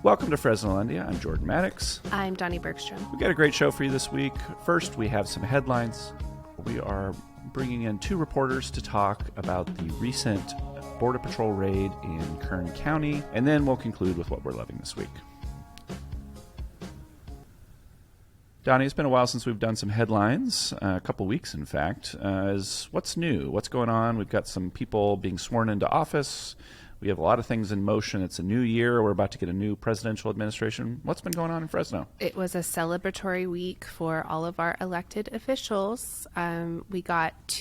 Welcome to Fresnoland. I'm Jordan Maddox. I'm Dani Bergstrom. We've got a great show for you this week. First, we have some headlines. We are bringing in two reporters to talk about the recent Border Patrol raid in Kern County, and then we'll conclude with what we're loving this week. Dani, it's been a while since we've done some headlines, a couple weeks in fact. What's new? What's going on? We've got some people being sworn into office. We have a lot of things in motion. It's a new year. We're about to get a new presidential administration. What's been going on in Fresno? It was a celebratory week for all of our elected officials. We got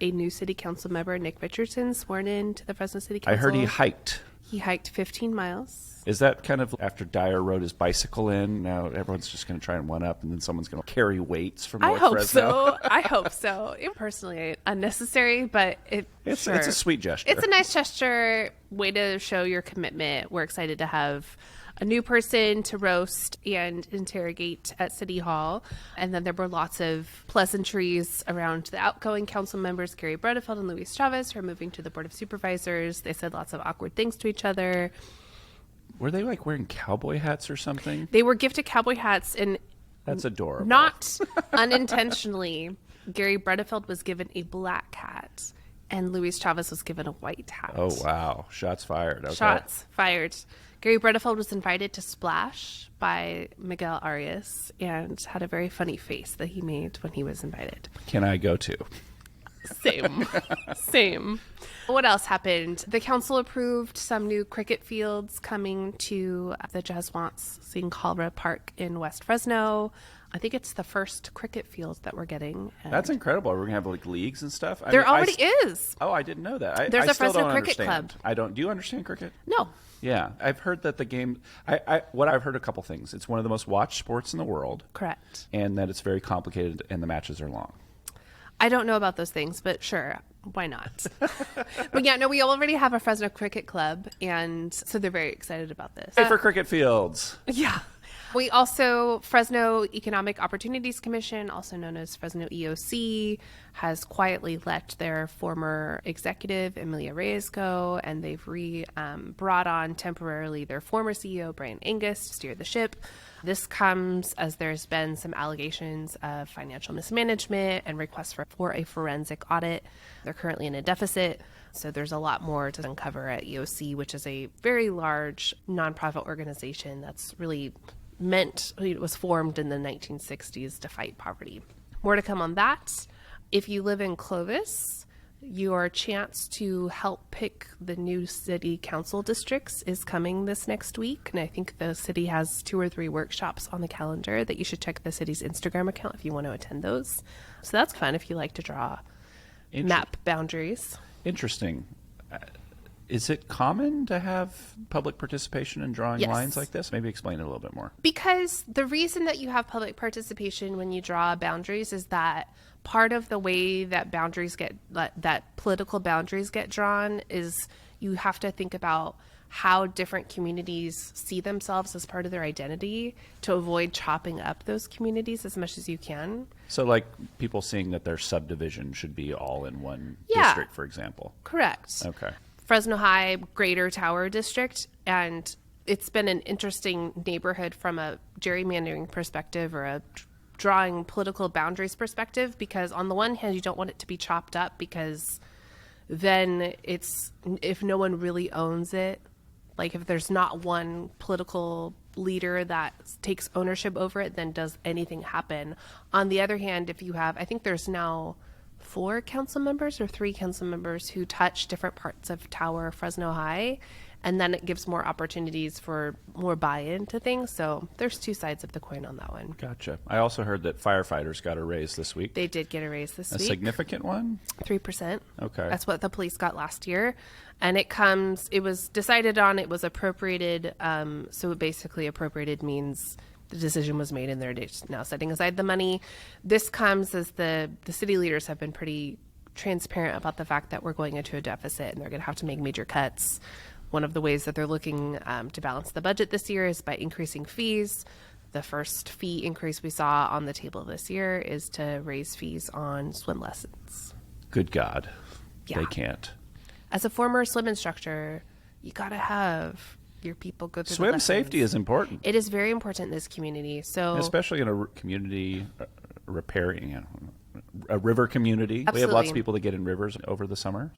a new city council member, Nick Richardson, sworn in to the Fresno City Council. I heard he hiked. He hiked 15 miles. Is that kind of after Dyer rode his bicycle in? Now everyone's just going to try and one up, and then someone's going to carry weights from North Fresno? I hope so. Personally, unnecessary, but it's a sweet gesture. It's a nice gesture, way to show your commitment. We're excited to have a new person to roast and interrogate at City Hall. And then there were lots of pleasantries around the outgoing council members, Gary Bredefeld and Luis Chavez, who are moving to the Board of Supervisors. They said lots of awkward things to each other. Were they like wearing cowboy hats or something? They were gifted cowboy hats, and that's adorable. Not unintentionally, Gary Bredefeld was given a black hat, and Luis Chavez was given a white hat. Oh, wow. Shots fired. Okay. Shots fired. Gary Bredefeld was invited to Splash by Miguel Arias and had a very funny face that he made when he was invited. Can I go to? Same. What else happened? The council approved some new cricket fields coming to the Jesuits Sincalra Park in West Fresno. I think it's the first cricket field that we're getting. That's incredible. We're going to have like leagues and stuff. There already is. Oh, I didn't know that. There's a Fresno Cricket Club. Do you understand cricket? No. Yeah. I've heard that the game, I've heard a couple things. It's one of the most watched sports in the world. Correct. And that it's very complicated and the matches are long. I don't know about those things, but sure, why not? But yeah, no, we already have a Fresno Cricket Club, and so they're very excited about this. Hey, for cricket fields. Yeah. We also, Fresno Economic Opportunities Commission, also known as Fresno EOC, has quietly let their former executive, Emilia Reyes, go, and they've brought on temporarily their former CEO, Brian Angus, to steer the ship. This comes as there's been some allegations of financial mismanagement and requests for a forensic audit. They're currently in a deficit, so there's a lot more to uncover at EOC, which is a very large nonprofit organization that's really it was formed in the 1960s to fight poverty. More to come on that. If you live in Clovis, your chance to help pick the new city council districts is coming this next week. And I think the city has 2 or 3 workshops on the calendar that you should check the city's Instagram account if you want to attend those. So that's fun if you like to draw map boundaries. Interesting. Is it common to have public participation in drawing lines like this? Maybe explain it a little bit more. Because the reason that you have public participation when you draw boundaries is that part of the way that political boundaries get drawn is you have to think about how different communities see themselves as part of their identity to avoid chopping up those communities as much as you can. So like people seeing that their subdivision should be all in one district, for example. Correct. Okay. Fresno High Greater Tower District, and it's been an interesting neighborhood from a gerrymandering perspective or a drawing political boundaries perspective, because on the one hand you don't want it to be chopped up, because then if no one really owns it, like if there's not one political leader that takes ownership over it, then does anything happen? On the other hand, if you have, I think there's now 4 council members or 3 council members who touch different parts of Tower Fresno High, and then it gives more opportunities for more buy-in to things. So there's 2 sides of the coin on that one. Gotcha. I also heard that firefighters got a raise this week. They did get a raise this week. A significant one? 3%. Okay. That's what the police got last year. And it was decided on, it was appropriated. So basically appropriated means the decision was made and they're now setting aside the money. This comes as the city leaders have been pretty transparent about the fact that we're going into a deficit and they're going to have to make major cuts. One of the ways that they're looking to balance the budget this year is by increasing fees. The first fee increase we saw on the table this year is to raise fees on swim lessons. Good God. Yeah. They can't. As a former swim instructor, you got to have your people go through the Swim lessons. safety is important, It is very important in this community. So especially in a community repairing, a river community. Absolutely. We have lots of people that get in rivers over the summer.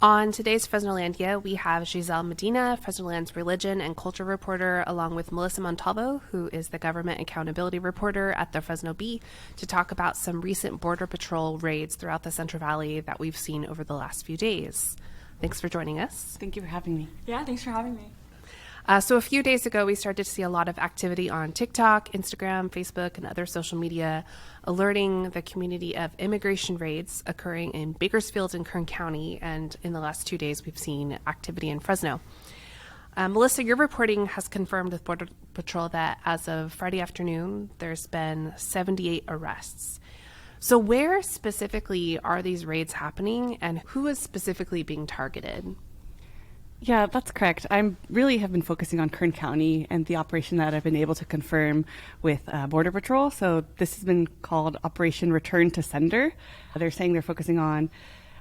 On today's Fresnolandia, we have Gisselle Medina, Fresnoland's religion and culture reporter, along with Melissa Montalvo, who is the government accountability reporter at the Fresno Bee, to talk about some recent Border Patrol raids throughout the Central Valley that we've seen over the last few days. Thanks for joining us. Thank you for having me. Yeah, thanks for having me. So a few days ago, we started to see a lot of activity on TikTok, Instagram, Facebook, and other social media, alerting the community of immigration raids occurring in Bakersfield and Kern County. And in the last 2 days, we've seen activity in Fresno. Melissa, your reporting has confirmed with Border Patrol that as of Friday afternoon, there's been 78 arrests. So where specifically are these raids happening, and who is specifically being targeted? Yeah, that's correct. I really have been focusing on Kern County and the operation that I've been able to confirm with Border Patrol. So this has been called Operation Return to Sender. They're saying they're focusing on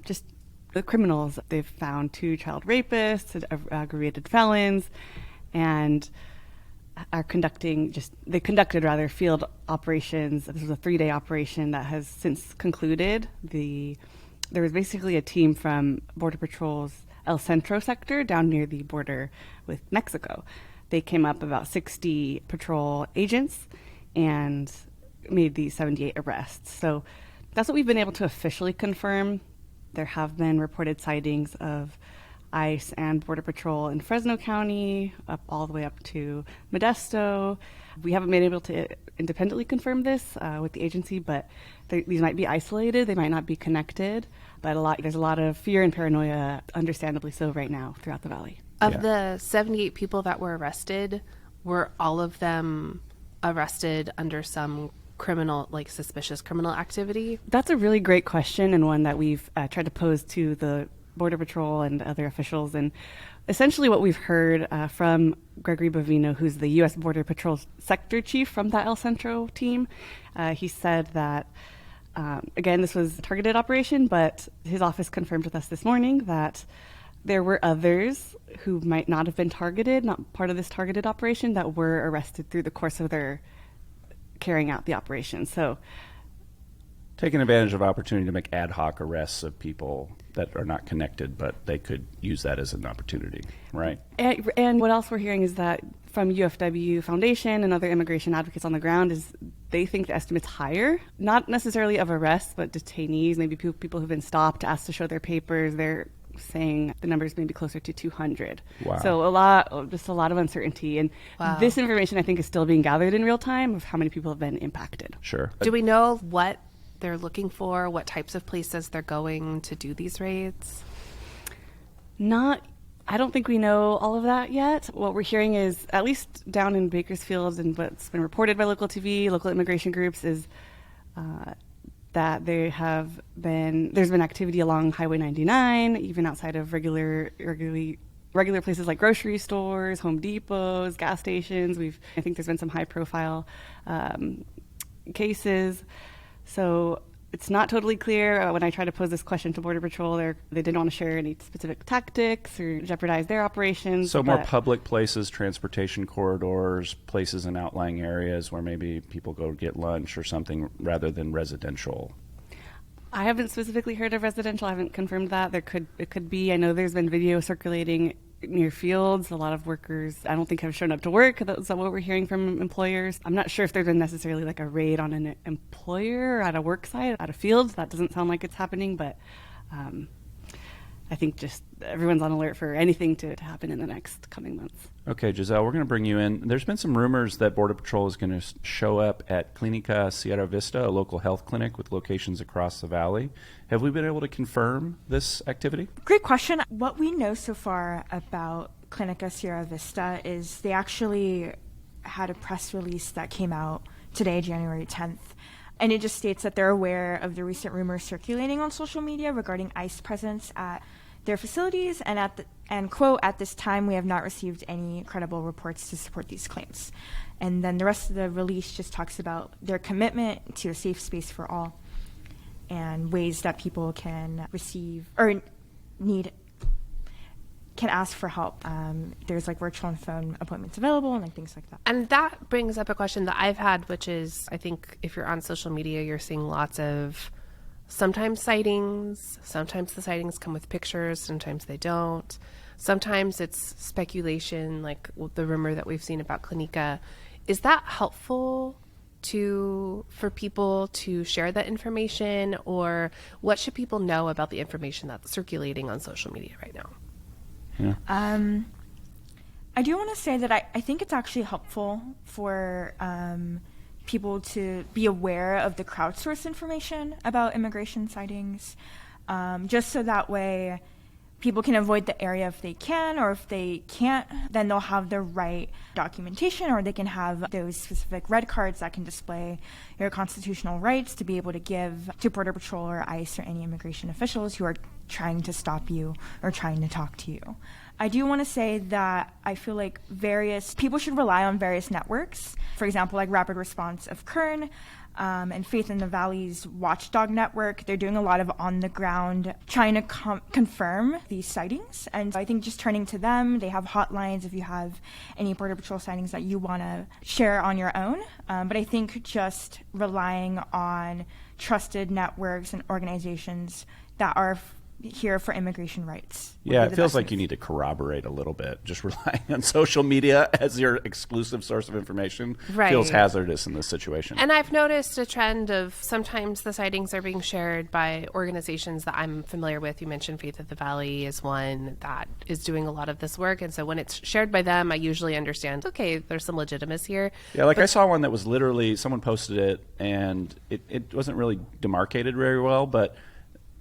just the criminals. They've found 2 child rapists, aggravated felons, and are conducted field operations. This was a 3-day operation that has since concluded. There was basically a team from Border Patrol's El Centro sector down near the border with Mexico. They came up about 60 patrol agents and made these 78 arrests. So that's what we've been able to officially confirm. There have been reported sightings of ICE and Border Patrol in Fresno County, up all the way up to Modesto. We haven't been able to independently confirm this with the agency, but these might be isolated. They might not be connected. But there's a lot of fear and paranoia, understandably so, right now throughout the valley. Of the 78 people that were arrested, were all of them arrested under some suspicious criminal activity? That's a really great question, and one that we've tried to pose to the Border Patrol and other officials. And essentially what we've heard from Gregory Bovino, who's the U.S. Border Patrol sector chief from that El Centro team, he said that again, this was a targeted operation, but his office confirmed with us this morning that there were others who might not have been targeted, not part of this targeted operation, that were arrested through the course of their carrying out the operation. So, Taking advantage of opportunity to make ad hoc arrests of people that are not connected, but they could use that as an opportunity, right? And what else we're hearing is that from UFW Foundation and other immigration advocates on the ground is they think the estimate's higher, not necessarily of arrests, but detainees, maybe people who've been stopped, asked to show their papers. They're saying the numbers may be closer to 200. Wow. So a lot of uncertainty. And this information, I think, is still being gathered in real time of how many people have been impacted. Sure. Do we know what they're looking for, what types of places they're going to do these raids? I don't think we know all of that yet. What we're hearing is, at least down in Bakersfield and what's been reported by local TV, local immigration groups, is that there's been activity along Highway 99, even outside of regular places like grocery stores, Home Depots, gas stations. I think there's been some high profile cases. So it's not totally clear. When I try to pose this question to Border Patrol, they didn't want to share any specific tactics or jeopardize their operations. So more public places, transportation corridors, places in outlying areas where maybe people go get lunch or something, rather than residential. I haven't specifically heard of residential. I haven't confirmed that. It could be. I know there's been video circulating near fields. A lot of workers, I don't think, have shown up to work. That's what we're hearing from employers. I'm not sure if there's been necessarily like a raid on an employer or at a work site, at a field. That doesn't sound like it's happening, but I think just everyone's on alert for anything to happen in the next coming months. Okay, Gisselle, we're going to bring you in. There's been some rumors that Border Patrol is going to show up at Clinica Sierra Vista, a local health clinic with locations across the valley. Have we been able to confirm this activity? Great question. What we know so far about Clinica Sierra Vista is they actually had a press release that came out today, January 10th. And it just states that they're aware of the recent rumors circulating on social media regarding ICE presence at their facilities, and quote, "At this time, we have not received any credible reports to support these claims." And then the rest of the release just talks about their commitment to a safe space for all and ways that people can receive or can ask for help. There's like virtual and phone appointments available and like things like that. And that brings up a question that I've had, which is, I think if you're on social media, you're seeing lots of sometimes sightings. Sometimes the sightings come with pictures. Sometimes they don't. Sometimes it's speculation, like the rumor that we've seen about Clinica. Is that helpful for people to share that information, or what should people know about the information that's circulating on social media right now? Yeah. I do want to say that I think it's actually helpful for people to be aware of the crowdsourced information about immigration sightings, just so that way people can avoid the area if they can, or if they can't, then they'll have the right documentation, or they can have those specific red cards that can display your constitutional rights to be able to give to Border Patrol or ICE or any immigration officials who are trying to stop you or trying to talk to you. I do want to say that I feel like various people should rely on various networks, for example, like Rapid Response of Kern, and Faith in the Valley's Watchdog Network. They're doing a lot of on-the-ground trying to confirm these sightings. And I think just turning to them, they have hotlines if you have any Border Patrol sightings that you want to share on your own. But I think just relying on trusted networks and organizations that are here for immigration rights. Yeah, it feels like you need to corroborate a little bit. Just relying on social media as your exclusive source of information feels hazardous in this situation. And I've noticed a trend of sometimes the sightings are being shared by organizations that I'm familiar with. You mentioned Faith of the Valley is one that is doing a lot of this work. And so when it's shared by them, I usually understand, okay, there's some legitimacy here. Yeah, I saw one that was literally, someone posted it, and it wasn't really demarcated very well, but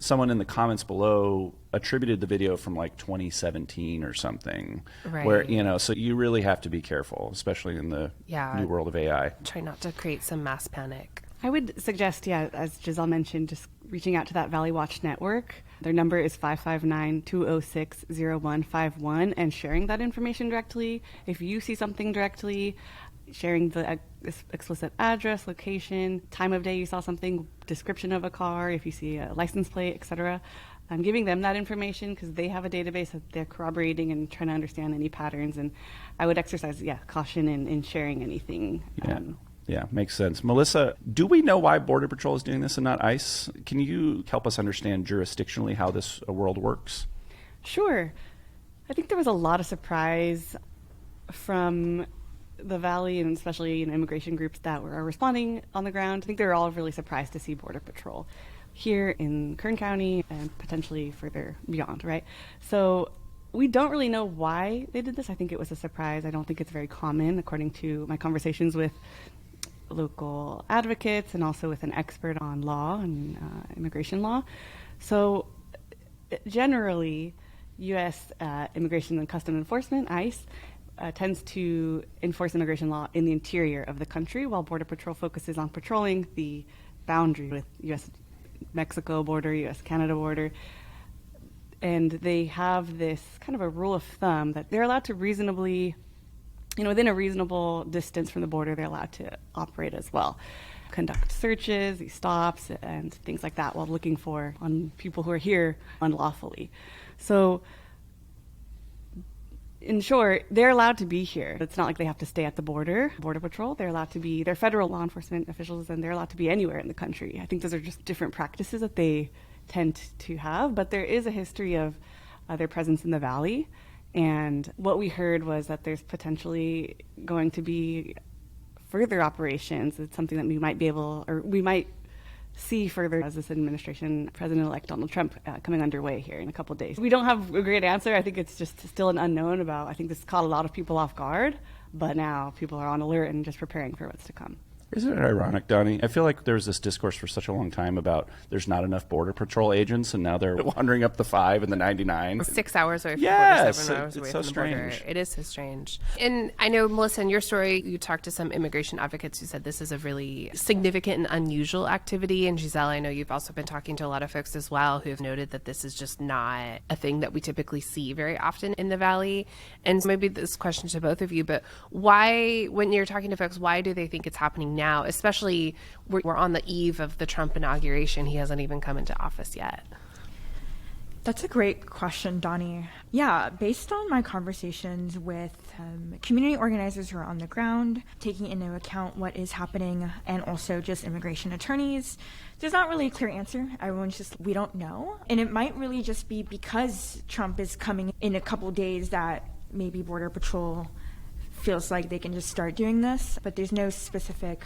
someone in the comments below attributed the video from like 2017 or something. Right. Where, so you really have to be careful, especially in the new world of AI. Try not to create some mass panic. I would suggest, as Gisselle mentioned, just reaching out to that Valley Watch network. Their number is 559-206-0151, and sharing that information directly. If you see something directly, sharing the explicit address, location, time of day you saw something, description of a car, if you see a license plate, etc. I'm giving them that information because they have a database that they're corroborating and trying to understand any patterns. And I would exercise, caution in sharing anything. Yeah, makes sense. Melissa, do we know why Border Patrol is doing this and not ICE? Can you help us understand jurisdictionally how this world works? Sure. I think there was a lot of surprise from the Valley, and especially immigration groups that were responding on the ground. I think they were all really surprised to see Border Patrol here in Kern County and potentially further beyond, right? So we don't really know why they did this. I think it was a surprise. I don't think it's very common, according to my conversations with local advocates and also with an expert on law and immigration law. So generally, U.S. Immigration and Customs Enforcement, ICE, tends to enforce immigration law in the interior of the country, while Border Patrol focuses on patrolling the boundary with U.S.-Mexico border, U.S.-Canada border. And they have this kind of a rule of thumb that they're allowed to reasonably, within a reasonable distance from the border, they're allowed to operate as well. Conduct searches, these stops, and things like that while looking on people who are here unlawfully. So in short, they're allowed to be here. It's not like they have to stay at the border. Border Patrol, they're federal law enforcement officials, and they're allowed to be anywhere in the country. I think those are just different practices that they tend to have, but there is a history of their presence in the Valley. And what we heard was that there's potentially going to be further operations. It's something that we might see further as this administration, President-elect Donald Trump, coming underway here in a couple of days. We don't have a great answer. I think it's just still an unknown I think this caught a lot of people off guard, but now people are on alert and just preparing for what's to come. Isn't it ironic, Donnie? I feel like there was this discourse for such a long time about there's not enough Border Patrol agents, and now they're wandering up the 5 and the 99. 6 hours away from Yes, the border, 7 hours away it's from so the border. strange. It is so strange. And I know, Melissa, in your story, you talked to some immigration advocates who said this is a really significant and unusual activity. And Gisselle, I know you've also been talking to a lot of folks as well who have noted that this is just not a thing that we typically see very often in the Valley. And maybe this question to both of you, but why, when you're talking to folks, why do they think it's happening now? Especially we're on the eve of the Trump inauguration. He hasn't even come into office yet. That's a great question, Donnie. Yeah, based on my conversations with community organizers who are on the ground, taking into account what is happening, and also just immigration attorneys, there's not really a clear answer. Everyone's just, we don't know. And it might really just be because Trump is coming in a couple days that maybe Border Patrol feels like they can just start doing this, but there's no specific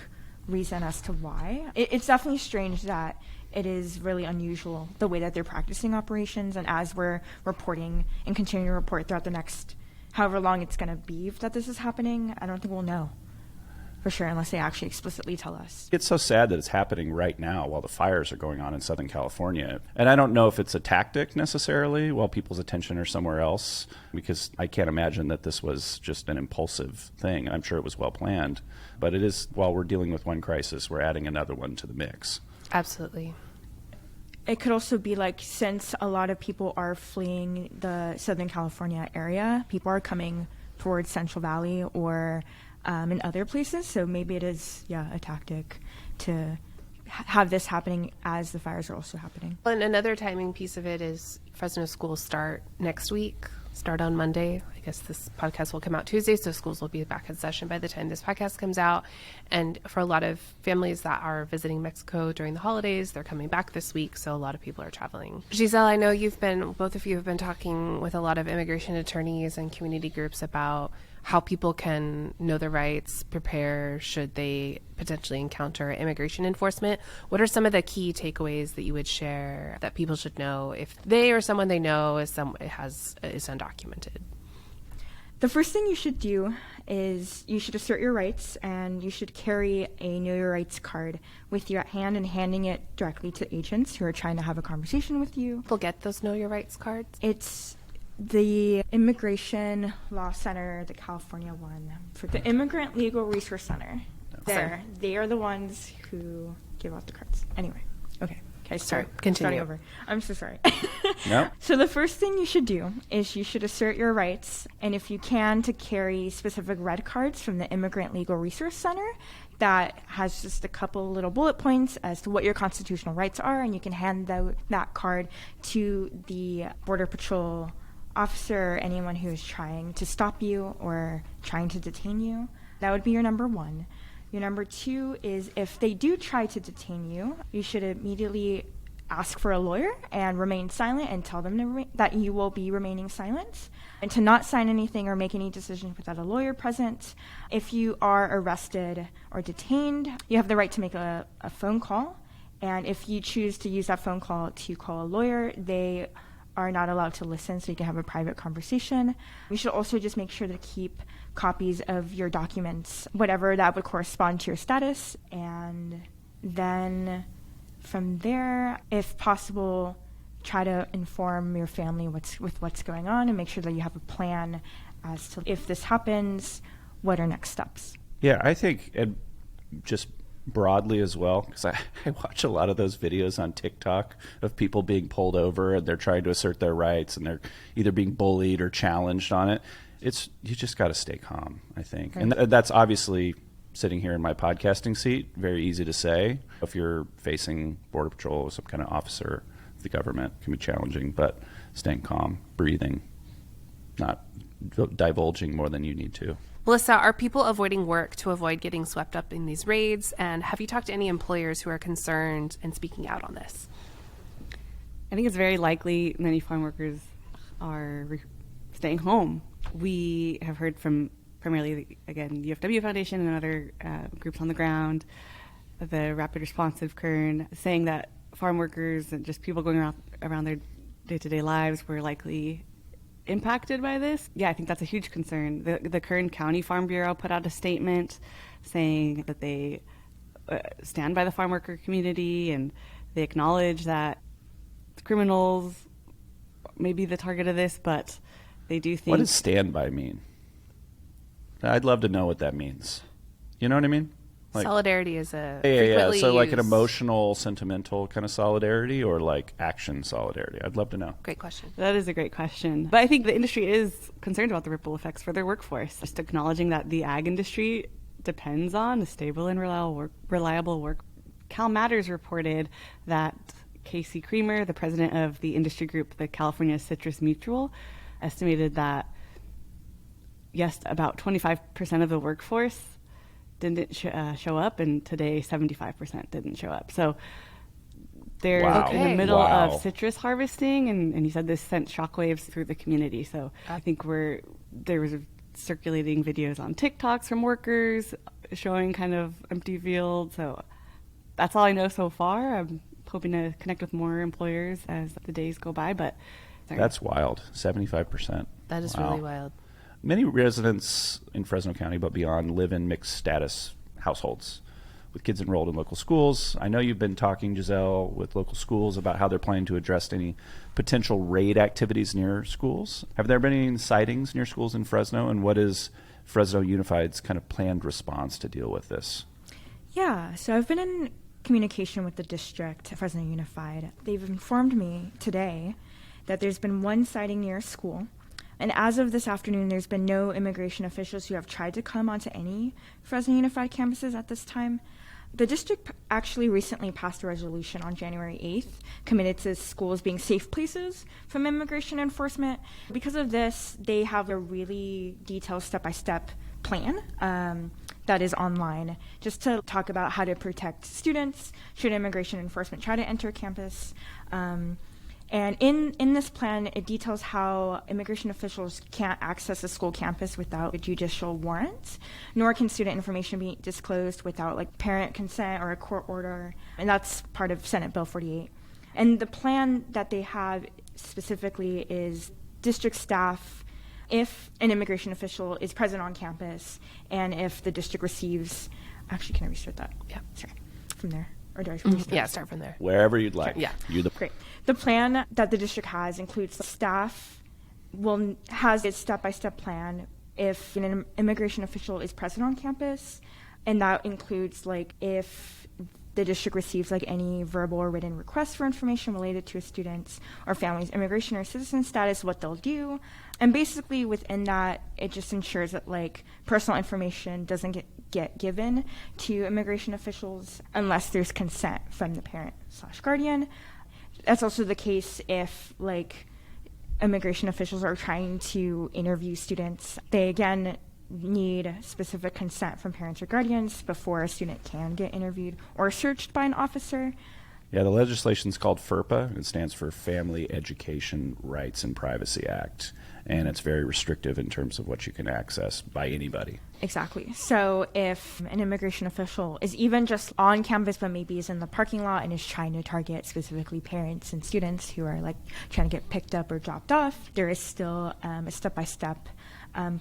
reason as to why. It's definitely strange that it is really unusual the way that they're practicing operations, and as we're reporting and continuing to report throughout the next however long it's going to be that this is happening, I don't think we'll know for sure unless they actually explicitly tell us. It's so sad that it's happening right now while the fires are going on in Southern California. And I don't know if it's a tactic necessarily while people's attention are somewhere else, because I can't imagine that this was just an impulsive thing. I'm sure it was well planned. But it is, while we're dealing with one crisis, we're adding another one to the mix. Absolutely. It could also be like, since a lot of people are fleeing the Southern California area, people are coming towards Central Valley or in other places. So maybe it is, a tactic to have this happening as the fires are also happening. And another timing piece of it is Fresno schools start next week, start on Monday. I guess this podcast will come out Tuesday, so schools will be back in session by the time this podcast comes out. And for a lot of families that are visiting Mexico during the holidays, they're coming back this week, so a lot of people are traveling. Gisselle, I know both of you have been talking with a lot of immigration attorneys and community groups about how people can know their rights, prepare should they potentially encounter immigration enforcement. What are some of the key takeaways that you would share that people should know if they or someone they know is undocumented? The first thing you should do is you should assert your rights, and you should carry a Know Your Rights card with you at hand and handing it directly to agents who are trying to have a conversation with you. People get those Know Your Rights cards? It's the Immigration Law Center, the California one, for the Immigrant Legal Resource Center. They are the ones who give out the cards. Anyway, okay, sorry. Continue. Starting over. I'm so sorry. No. So the first thing you should do is you should assert your rights, and if you can, to carry specific red cards from the Immigrant Legal Resource Center that has just a couple little bullet points as to what your constitutional rights are, and you can hand that card to the Border Patrol officer or anyone who is trying to stop you or trying to detain you. That would be your number one. Your number two is, if they do try to detain you, you should immediately ask for a lawyer and remain silent, and tell them that you will be remaining silent, and to not sign anything or make any decisions without a lawyer present. If you are arrested or detained, you have the right to make a phone call, and if you choose to use that phone call to call a lawyer, they are not allowed to listen, so you can have a private conversation. You should also just make sure to keep copies of your documents, whatever that would correspond to your status, and then from there, if possible, try to inform your family what's going on, and make sure that you have a plan as to, if this happens, what are next steps. Yeah, I think, and just broadly as well, because I watch a lot of those videos on TikTok of people being pulled over and they're trying to assert their rights, and they're either being bullied or challenged on it. You just got to stay calm, I think. Right. And that's obviously, sitting here in my podcasting seat, very easy to say. If you're facing Border Patrol or some kind of officer of the government, it can be challenging, but staying calm, breathing, not divulging more than you need to. Melissa, are people avoiding work to avoid getting swept up in these raids? And have you talked to any employers who are concerned and speaking out on this? I think it's very likely many farm workers are staying home. We have heard from primarily, again, the UFW Foundation and other groups on the ground, the Rapid Responsive Kern, saying that farm workers and just people going around their day-to-day lives were likely impacted by this. Yeah, I think that's a huge concern. The Kern County Farm Bureau put out a statement saying that they stand by the farm worker community, and they acknowledge that criminals may be the target of this, but they do think... What does stand by mean? I'd love to know what that means. You know what I mean? Like, solidarity is a yeah. So like an used- emotional, sentimental kind of solidarity, or like action solidarity? I'd love to know. Great question. That is a great question. But I think the industry is concerned about the ripple effects for their workforce. Just acknowledging that the ag industry depends on a stable and reliable work. Cal Matters reported that Casey Creamer, the president of the industry group, the California Citrus Mutual, estimated that, yes, about 25% of the workforce didn't show up, and today 75% didn't show up. So they're Wow. in the Okay. middle Wow. of citrus harvesting, and he said this sent shockwaves through the community. So I think there was circulating videos on TikToks from workers showing kind of empty fields. So that's all I know so far. I'm hoping to connect with more employers as the days go by, but That's wild. 75%. That is Wow. really wild. Many residents in Fresno County, but beyond, live in mixed status households with kids enrolled in local schools. I know you've been talking, Gisselle, with local schools about how they're planning to address any potential raid activities near schools. Have there been any sightings near schools in Fresno, and what is Fresno Unified's kind of planned response to deal with this? Yeah, so I've been in communication with the district, Fresno Unified. They've informed me today that there's been one sighting near a school. And as of this afternoon, there's been no immigration officials who have tried to come onto any Fresno Unified campuses at this time. The district actually recently passed a resolution on January 8th committed to schools being safe places from immigration enforcement. Because of this, they have a really detailed step-by-step plan that is online just to talk about how to protect students should immigration enforcement try to enter campus. And in this plan, it details how immigration officials can't access a school campus without a judicial warrant, nor can student information be disclosed without like parent consent or a court order. And that's part of Senate Bill 48. And the plan that they have specifically is district staff, if an immigration official is present on campus, and if the district receives, actually, can I restart that? Yeah. Sorry, from there. Or do I restart? Yeah, start from there. Wherever you'd like. Yeah. Great. The plan that the district has includes staff has its step-by-step plan if an immigration official is present on campus, and that includes like if the district receives like any verbal or written requests for information related to a student's or family's immigration or citizen status, what they'll do. And basically within that, it just ensures that like personal information doesn't get given to immigration officials unless there's consent from the parent/guardian. That's also the case if like immigration officials are trying to interview students. They again need specific consent from parents or guardians before a student can get interviewed or searched by an officer. Yeah, the legislation is called FERPA. It stands for Family Education Rights and Privacy Act, and it's very restrictive in terms of what you can access by anybody. Exactly. So if an immigration official is even just on campus but maybe is in the parking lot and is trying to target specifically parents and students who are like trying to get picked up or dropped off, there is still a step-by-step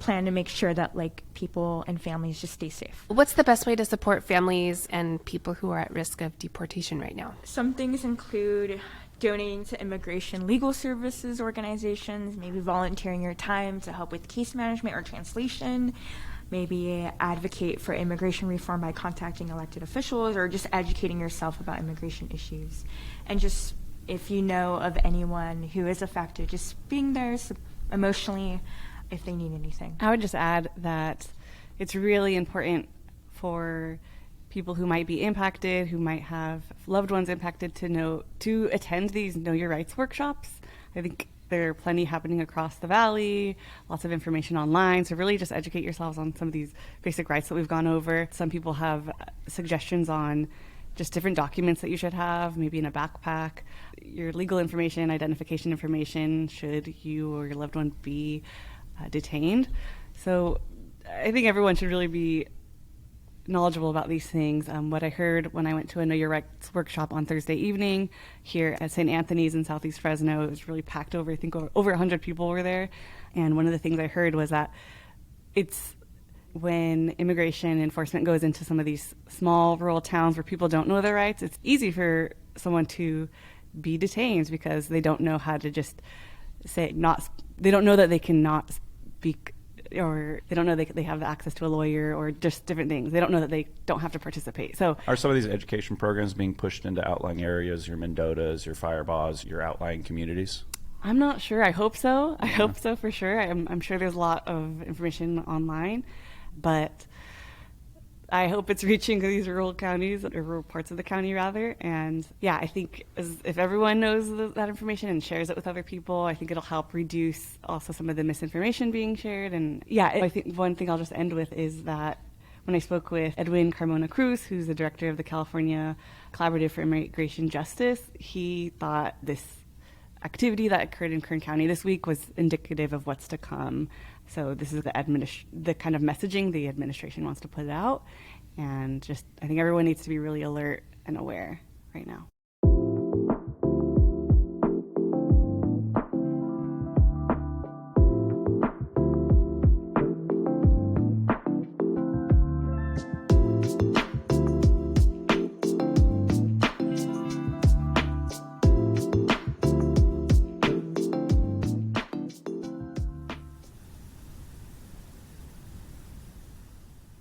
plan to make sure that like people and families just stay safe. What's the best way to support families and people who are at risk of deportation right now? Some things include donating to immigration legal services organizations, maybe volunteering your time to help with case management or translation, maybe advocate for immigration reform by contacting elected officials or just educating yourself about immigration issues. And just if you know of anyone who is affected, just being there emotionally if they need anything. I would just add that it's really important for people who might be impacted, who might have loved ones impacted, to attend these Know Your Rights workshops. I think there are plenty happening across the valley, lots of information online, so really just educate yourselves on some of these basic rights that we've gone over. Some people have suggestions on just different documents that you should have, maybe in a backpack, your legal information, identification information, should you or your loved one be detained. So I think everyone should really be knowledgeable about these things. What I heard when I went to a Know Your Rights workshop on Thursday evening here at St. Anthony's in Southeast Fresno, it was really packed over. I think over 100 people were there. And one of the things I heard was that it's when immigration enforcement goes into some of these small rural towns where people don't know their rights, it's easy for someone to be detained because they don't know how to just say they don't know that they cannot speak, or they don't know they have access to a lawyer, or just different things. They don't know that they don't have to participate. So are some of these education programs being pushed into outlying areas, your Mendotas, your Firebaws, your outlying communities? I'm not sure. I hope so. I hope so for sure. I'm sure there's a lot of information online, but I hope it's reaching these rural counties, or rural parts of the county rather. And yeah, I think if everyone knows that information and shares it with other people, I think it'll help reduce also some of the misinformation being shared. And yeah, I think one thing I'll just end with is that when I spoke with Edwin Carmona Cruz, who's the director of the California Collaborative for Immigration Justice, he thought this activity that occurred in Kern County this week was indicative of what's to come. So this is the kind of messaging the administration wants to put out. And just, I think everyone needs to be really alert and aware right now.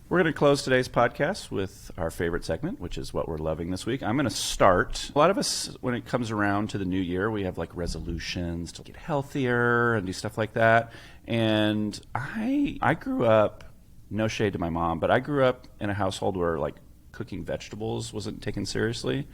We're going to close today's podcast with our favorite segment, which is what we're loving this week. I'm going to start. A lot of us, when it comes around to the new year, we have like resolutions to get healthier and do stuff like that. And I grew up, no shade to my mom, but I grew up in a household where like cooking vegetables wasn't taken seriously.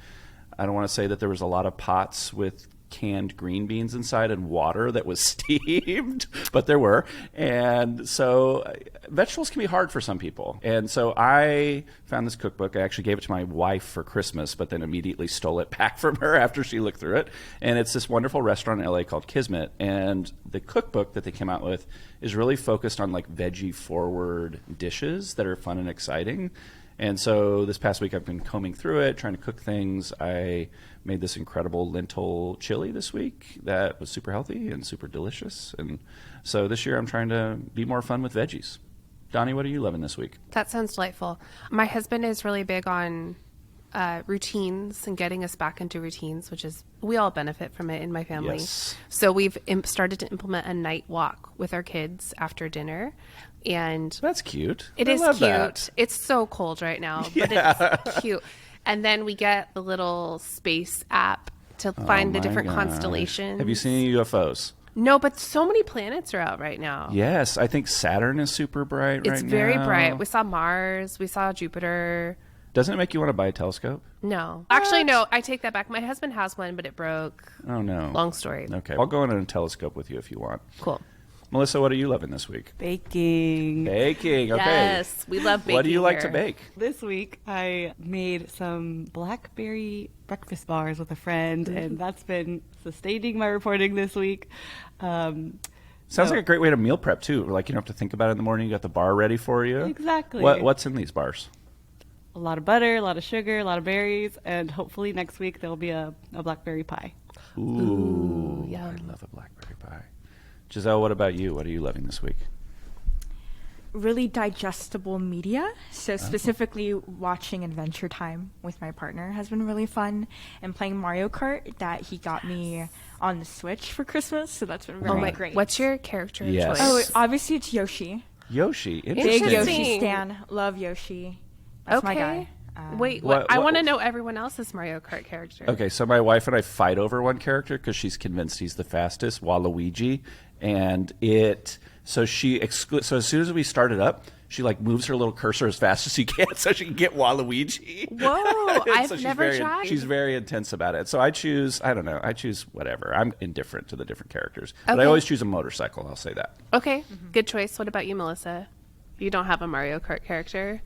I don't want to say that there was a lot of pots with canned green beans inside and water that was steamed, but there were. And so vegetables can be hard for some people. And so I found this cookbook. I actually gave it to my wife for Christmas, but then immediately stole it back from her after she looked through it. And it's this wonderful restaurant in LA called Kismet. And the cookbook that they came out with is really focused on like veggie forward dishes that are fun and exciting. And so this past week I've been combing through it, trying to cook things. I made this incredible lentil chili this week that was super healthy and super delicious. And so this year I'm trying to be more fun with veggies. Dani, what are you loving this week? That sounds delightful. My husband is really big on routines and getting us back into routines, which is, we all benefit from it in my family. Yes. So we've started to implement a night walk with our kids after dinner. And That's cute. it I is love cute. that. It's so cold right now, but it's cute. And then we get the little space app to find the my different gosh. constellations. Have you seen UFOs? No, but so many planets are out right now. Yes, I think Saturn is super bright right now. It's very bright. We saw Mars. We saw Jupiter. Doesn't it make you want to buy a telescope? No. Actually, no. I take that back. My husband has one, but it broke. Oh, no. Long story. Okay. I'll go in a telescope with you if you want. Cool. Melissa, what are you loving this week? Baking. Baking. Okay. Yes, we love baking. What do you like to here. bake? This week, I made some blackberry breakfast bars with a friend, and that's been sustaining my reporting this week. Sounds like a great way to meal prep, too. Like, you don't have to think about it in the morning. You got the bar ready for you. Exactly. What's in these bars? A lot of butter, a lot of sugar, a lot of berries, and hopefully next week there'll be a blackberry pie. Ooh, yum. I love a blackberry pie. Gisselle, what about you? What are you loving this week? Really digestible media. So specifically watching Adventure Time with my partner has been really fun, and playing Mario Kart that he got me on the Switch for Christmas. So that's been very great. What's your character Yes. choice? Oh, obviously it's Yoshi. Yoshi. Big Interesting. Yoshi stan. Love Yoshi. That's my guy. Wait, What- I what- want to know everyone else's Mario Kart character. Okay, so my wife and I fight over one character because she's convinced he's the fastest, Waluigi, and so as soon as we start it up, she like moves her little cursor as fast as she can so she can get Waluigi. Whoa, And so I've never tried. She's very intense about it. So I choose whatever. I'm indifferent to the different characters, but I Okay. always choose a motorcycle. I'll say that. Okay, good choice. What about you, Melissa? You don't have a Mario Kart character?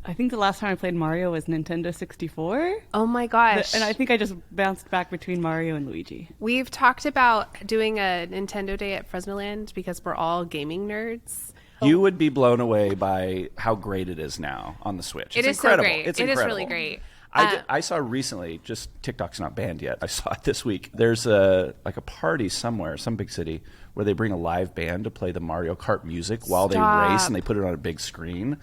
I think the last time I played Mario was Nintendo 64. Oh my gosh. And I think I just bounced back between Mario and Luigi. We've talked about doing a Nintendo Day at Fresnoland because we're all gaming nerds. You would be blown away by how great it is now on the Switch. It It's is incredible. so great. It's It is incredible. really great. I saw recently, just TikTok's not banned yet. I saw it this week. There's a party somewhere, some big city, where they bring a live band to play the Mario Kart music while they race, and they put it on a big screen.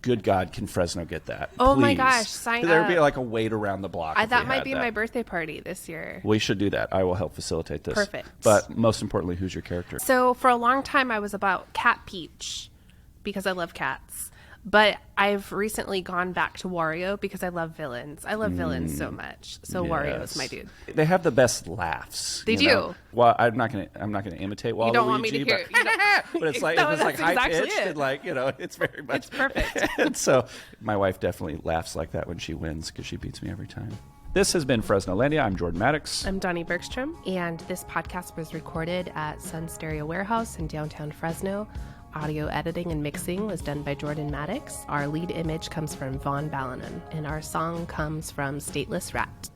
Good God, can Fresno get that? Oh my Please. gosh, sign There'd up. be like a wait around the block. if That we might had be that. my birthday party this year. We should do that. I will help facilitate this. Perfect. But most importantly, who's your character? So for a long time, I was about Cat Peach because I love cats. But I've recently gone back to Wario because I love villains. I love villains so much. So Wario is my dude. They have the best laughs. They you do. know? Well, I'm not gonna imitate Waluigi. You don't want me to hear. But it's like No, it's like that's high exactly pitched it. and like it's very much. It's perfect. And so my wife definitely laughs like that when she wins because she beats me every time. This has been Fresnolandia. I'm Jordan Maddox. I'm Dani Bergstrom, and this podcast was recorded at Sun Stereo Warehouse in downtown Fresno. Audio editing and mixing was done by Jordan Maddox. Our lead image comes from Vaughn Ballanon, and our song comes from Stateless Rat.